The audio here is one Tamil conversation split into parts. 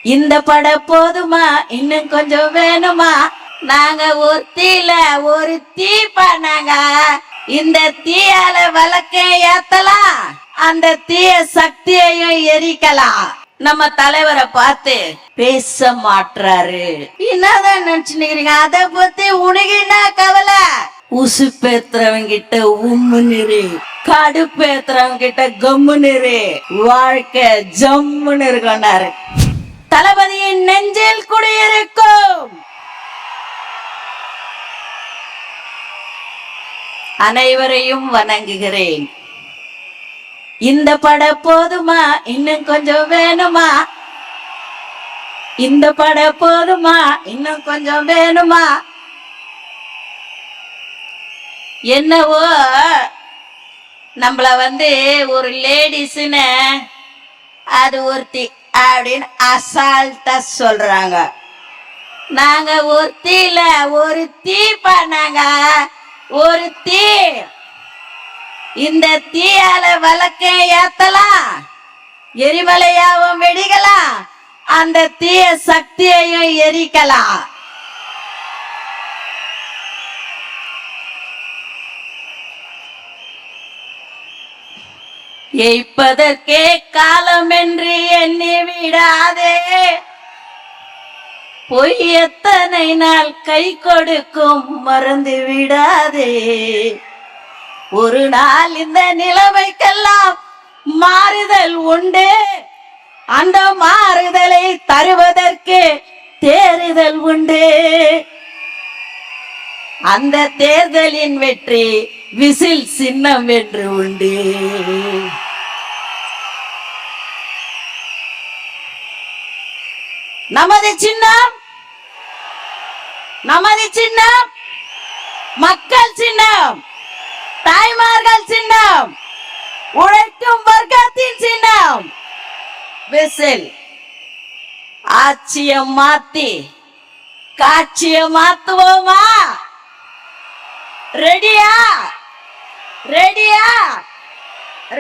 இந்த பட போதுமா இன்னும் கொஞ்சம் வேணுமா? நாங்க ஒருத்தில ஒரு தீ பண்ணாங்க. இந்த தீயால வழக்க ஏத்தலாம், அந்த தீய சக்தியையும் எரிக்கலாம். நம்ம தலைவரை பார்த்து பேச மாட்டாரு. என்னதான் நினைச்சுக்கிறீங்க? அத பத்தி உனக்கு என்ன கவலை? உசுப்பேத்துறவங்க கிட்ட உம்மு நிறு, கடுப்பேத்துறவங்க கிட்ட கம்மு நிறு, வாழ்க்கை ஜம்முன்னு இருக்கொண்டாரு. தளபதியின் நெஞ்சில் குடியிருக்கும். அனைவரையும் வணங்குகிறேன். இந்த பட போதுமா இன்னும் கொஞ்சம் வேணுமா? இந்த பட போதுமா இன்னும் கொஞ்சம் வேணுமா? என்னவோ நம்மள ஒரு லேடிஸ்னு அது ஒருத்தி அப்படின்னு அசால்ட்டா சொல்றாங்க. நாங்க ஒருத்தில ஒரு தீ பண்ணாங்க, ஒரு தீ. இந்த தீயால வழக்க ஏத்தலாம், எரிமலையாவும் வெடிக்கலாம், அந்த தீய சக்தியையும் எரிக்கலாம். எய்ப்பதற்கே காலம் என்று எண்ணி விடாதே, பொய் எத்தனை நாள் கை கொடுக்கும் மறந்து விடாதே. ஒரு நாள் இந்த நிலைமைக்கெல்லாம் மாறுதல் உண்டு, அந்த மாறுதலை தருவதற்கு தேர்தல் உண்டு. அந்த தேர்தலின் வெற்றி விசில் சின்னம் என்று உண்டு. நமது சின்னம், நமது சின்னம் மக்கள் சின்னம், தாய்மார்கள் சின்னம், உழைக்கும் வர்க்கத்தின் சின்னம் விசில். ஆட்சியை மாத்தி காட்சியை மாத்துவோமா? ரெடியா? ரெடியா?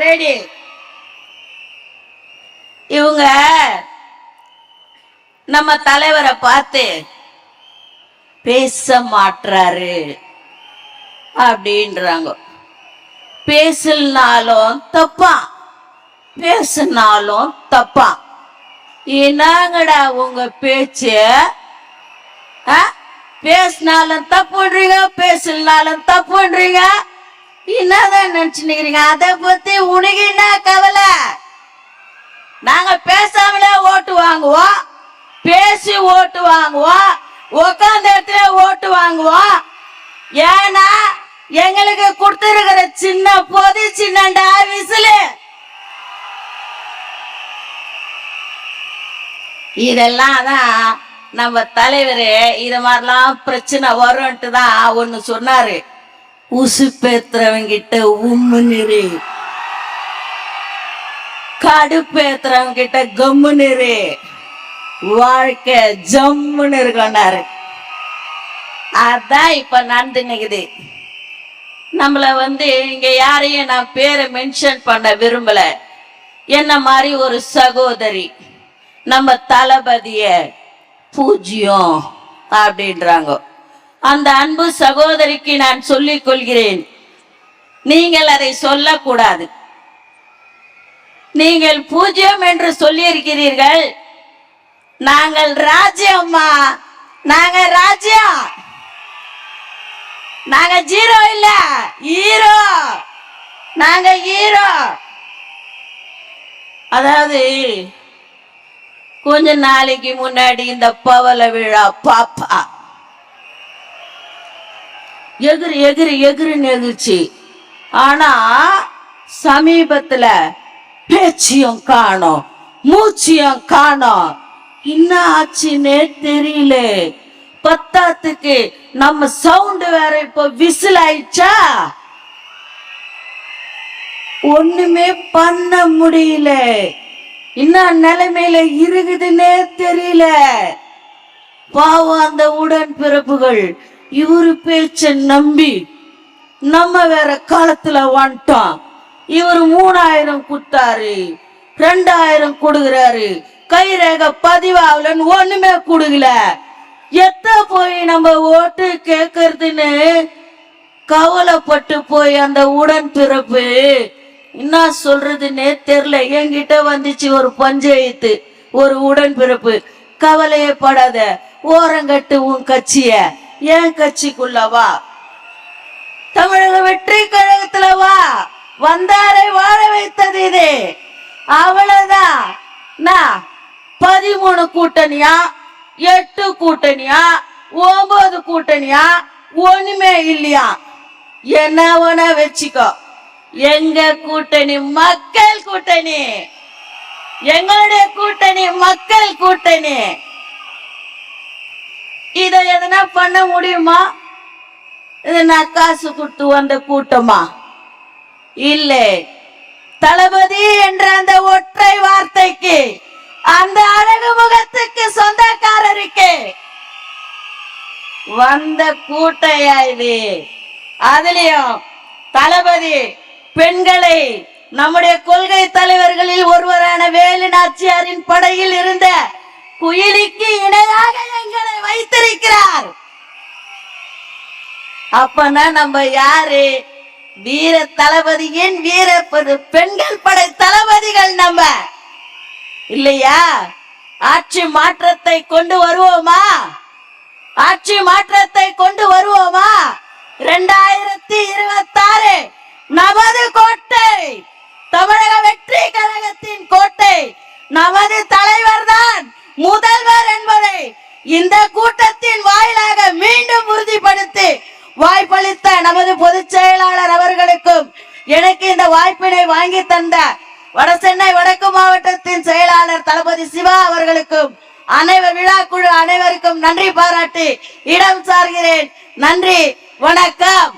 ரெடி. இவங்க நம்ம தலைவரை பார்த்து பேச மாட்டாரு அப்படின்றாங்க. பேசினாலும் தப்பா, பேசினாலும் தப்பா. என்னங்கடா உங்க பேச்சு? பேசினாலும் தப்புன்றீங்க, பேசினாலும் தப்புன்றீங்க. என்னதான் நினைச்சுக்கிறீங்க? அத பத்தி உனக்கு என்ன கவலை? நாங்க பேசாமலே ஓட்டு வாங்குவோம், பேசி ஓட்டு வாங்குவோம், உட்கார்ந்த இடத்துல ஓட்டு வாங்குவோம். ஏன்னா எங்களுக்கு கொடுத்திருக்கிற சின்ன பொது சின்னண்டா விசிலு. இதெல்லாம் தான் நம்ம தலைவர் இது மாதிரிலாம் பிரச்சனை வரும்ட்டு தான் ஒன்னு சொன்னாரு. உசுப்பேத்துறவங்க கிட்ட உம்மு நிறு, கடுப்பேத்துறவங்க கிட்ட கம்மு நிறு, வாழ்க்கை ஜம்முன்னு இருக்கொண்டாரு. அதான் இப்ப நடந்துன்னுக்குது. நம்மள இங்க யாரையும் நான் பேரை மென்ஷன் பண்ண விரும்பல. என்ன மாதிரி ஒரு சகோதரி நம்ம தளபதிய பூஜ்யம் அப்படின்றாங்க. அந்த அன்பு சகோதரிக்கு நான் சொல்லிக் கொள்கிறேன், நீங்கள் அதை சொல்லக்கூடாது. நீங்கள் பூஜ்யம் என்று சொல்லி இருக்கிறீர்கள். நாங்கள் ராஜ்யம்மா, நாங்க ராஜ்யம், நாங்க ஜீரோ இல்ல, ஹீரோ. நாங்க ஹீரோ. அதாவது கொஞ்ச நாளைக்கு முன்னாடி இந்த பவள விழா பாப்பா எகிரி எகிரி எகிரின்னு எகிரிச்சு. ஆனா சமீபத்துல பேச்சியும் காணோம், மூச்சியும் காணோம். என்ன ஆச்சுன்னே தெரியல. பத்தாத்துக்கு நம்ம சவுண்ட் வேற இப்ப விசில் ஆயிடுச்சா, ஒண்ணுமே பண்ண முடியல. என்ன நிலைமையில இருக்குதுன்னே தெரியல. பாவம் அந்த உடன் பிறப்புகள் இவரு பேச்ச நம்பி நம்ம வேற காலத்துல வந்துட்டோம். இவர் 3000 கொடுத்தாரு, 2000 கொடுக்கிறாரு, கைரேக பதிவாகலன்னு ஒண்ணுமே கொடுக்கல. எத்த போய் நம்ம ஓட்டு கேட்கறதுன்னு கவலைப்பட்டு போய் அந்த உடன் பிறப்பு என்ன சொல்றதுன்னே தெரியல. என்கிட்ட வந்துச்சு ஒரு பஞ்சாயத்து, ஒரு உடன் பிறப்பு. கவலையே படாத, ஓரங்கட்டு உன் கட்சிய, என் கட்சிக்குள்ள வா, தமிழக வெற்றி கழகத்துல வா, வந்தாரை வாழ வைத்தது இது. அவ்வளவுதான். 13 கூட்டணியா, 8 கூட்டணியா, 9 கூட்டணியா, ஒண்ணுமே இல்லையா. என்ன வேணா வச்சுக்கோ, எங்க கூட்டணி மக்கள் கூட்டணி, எங்களுடைய கூட்டணி மக்கள் கூட்டணி. இத எதனா பண்ண முடியுமா? இது நான் காசு கொடுத்து வந்த கூட்டமா? இல்லை. தளபதி என்ற அந்த ஒற்றை வார்த்தைக்கு, அந்த அழகு முகத்துக்கு சொந்தக்காரருக்கு வந்த கூட்டையா இது. அதுலயும் தளபதி பெண்களை நம்முடைய கொள்கை தலைவர்களில் ஒருவரான வேலு நாச்சியாரின் படையில் இருந்த குயிலிக்கு இணையாக எங்களை வைத்திருக்கிறார். அப்பனா நம்ம யாரு? வீர தளபதியின் வீர பெண்கள் படை தளபதிகள் நம்ம இல்லையா? ஆட்சி மாற்றத்தை கொண்டு வருவோமா? ஆட்சி மாற்றத்தை கொண்டு வருவோமா? 2026 நமது கோட்டை, தமிழக வெற்றி கழகத்தின் கோட்டை, நமது தலைவர் தான் முதல்வர் என்பதை இந்த கூட்டத்தின் வாயிலாக மீண்டும் உறுதிப்படுத்தி வாய்ப்பளித்த நமது பொதுச் செயலாளர் அவர்களுக்கும், எனக்கு இந்த வாய்ப்பினை வாங்கி தந்த வடசென்னை வடக்கு மாவட்டத்தின் செயலாளர் தளபதி சிவா அவர்களுக்கும், அனைவர் விழா குழு அனைவருக்கும் நன்றி பாராட்டி இடம் சார்கிறேன். நன்றி, வணக்கம்.